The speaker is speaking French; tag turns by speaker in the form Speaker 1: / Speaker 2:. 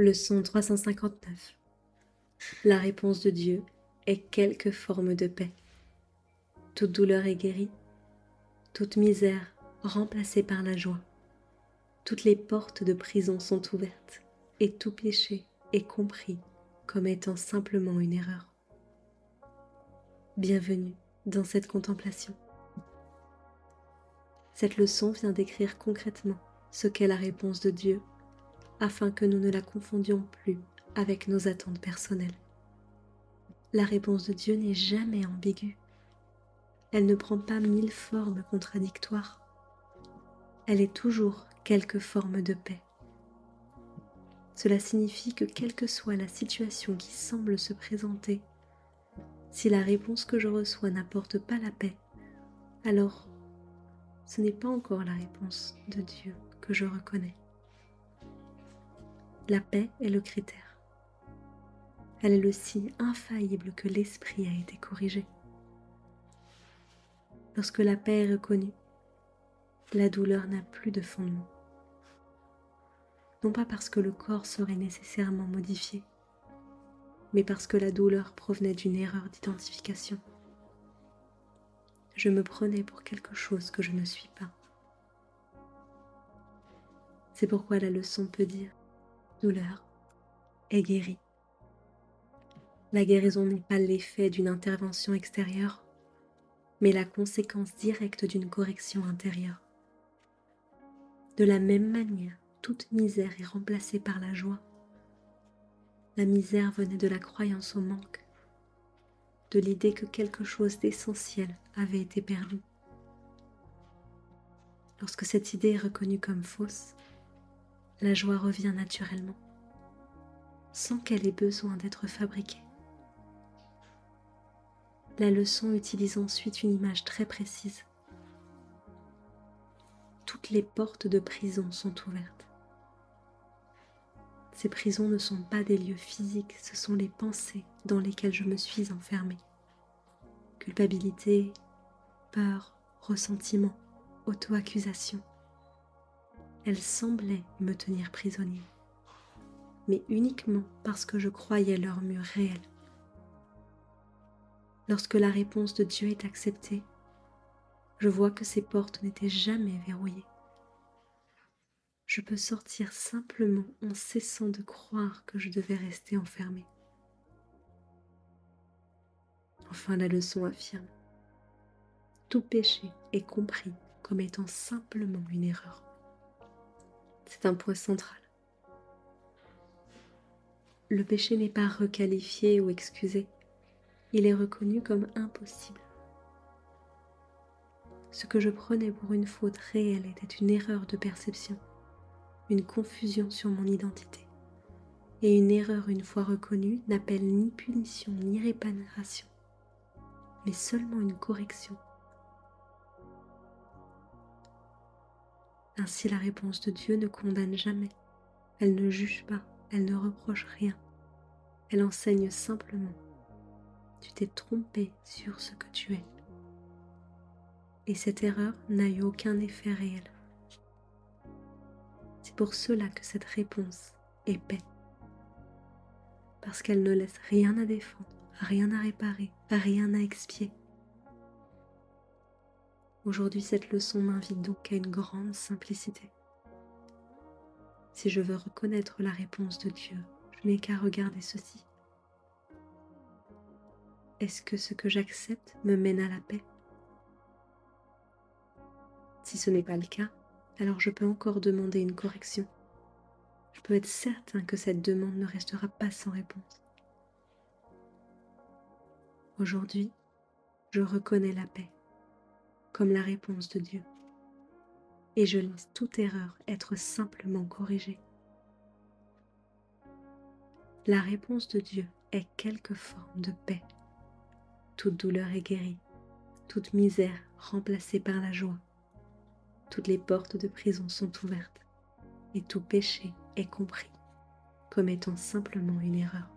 Speaker 1: Leçon 359. La réponse de Dieu est quelque forme de paix. Toute douleur est guérie, toute misère remplacée par la joie. Toutes les portes de prison sont ouvertes et tout péché est compris comme étant simplement une erreur. Bienvenue dans cette contemplation. Cette leçon vient décrire concrètement ce qu'est la réponse de Dieu afin que nous ne la confondions plus avec nos attentes personnelles. La réponse de Dieu n'est jamais ambiguë. Elle ne prend pas 1000 formes contradictoires. Elle est toujours quelque forme de paix. Cela signifie que quelle que soit la situation qui semble se présenter, si la réponse que je reçois n'apporte pas la paix, alors ce n'est pas encore la réponse de Dieu que je reconnais. La paix est le critère. Elle est le signe infaillible que l'esprit a été corrigé. Lorsque la paix est reconnue, la douleur n'a plus de fondement. Non pas parce que le corps serait nécessairement modifié, mais parce que la douleur provenait d'une erreur d'identification. Je me prenais pour quelque chose que je ne suis pas. C'est pourquoi la leçon peut dire « douleur est guérie ». La guérison n'est pas l'effet d'une intervention extérieure, mais la conséquence directe d'une correction intérieure. De la même manière, toute misère est remplacée par la joie. La misère venait de la croyance au manque, de l'idée que quelque chose d'essentiel avait été perdu. Lorsque cette idée est reconnue comme fausse, la joie revient naturellement, sans qu'elle ait besoin d'être fabriquée. La leçon utilise ensuite une image très précise. Toutes les portes de prison sont ouvertes. Ces prisons ne sont pas des lieux physiques, ce sont les pensées dans lesquelles je me suis enfermée. Culpabilité, peur, ressentiment, auto-accusation. Elles semblaient me tenir prisonnier, mais uniquement parce que je croyais leur mur réel. Lorsque la réponse de Dieu est acceptée, je vois que ces portes n'étaient jamais verrouillées. Je peux sortir simplement en cessant de croire que je devais rester enfermée. Enfin, la leçon affirme: tout péché est compris comme étant simplement une erreur. C'est un point central. Le péché n'est pas requalifié ou excusé, il est reconnu comme impossible. Ce que je prenais pour une faute réelle était une erreur de perception, une confusion sur mon identité. Et une erreur une fois reconnue n'appelle ni punition ni réparation, mais seulement une correction. Ainsi la réponse de Dieu ne condamne jamais, elle ne juge pas, elle ne reproche rien, elle enseigne simplement: tu t'es trompé sur ce que tu es. Et cette erreur n'a eu aucun effet réel. C'est pour cela que cette réponse est paix. Parce qu'elle ne laisse rien à défendre, rien à réparer, rien à expier. Aujourd'hui, cette leçon m'invite donc à une grande simplicité. Si je veux reconnaître la réponse de Dieu, je n'ai qu'à regarder ceci. Est-ce que ce que j'accepte me mène à la paix? Si ce n'est pas le cas, alors je peux encore demander une correction. Je peux être certain que cette demande ne restera pas sans réponse. Aujourd'hui, je reconnais la paix comme la réponse de Dieu et je laisse toute erreur être simplement corrigée. La réponse de Dieu est quelque forme de paix. Toute douleur est guérie, toute misère remplacée par la joie. Toutes les portes de prison sont ouvertes et tout péché est compris comme étant simplement une erreur.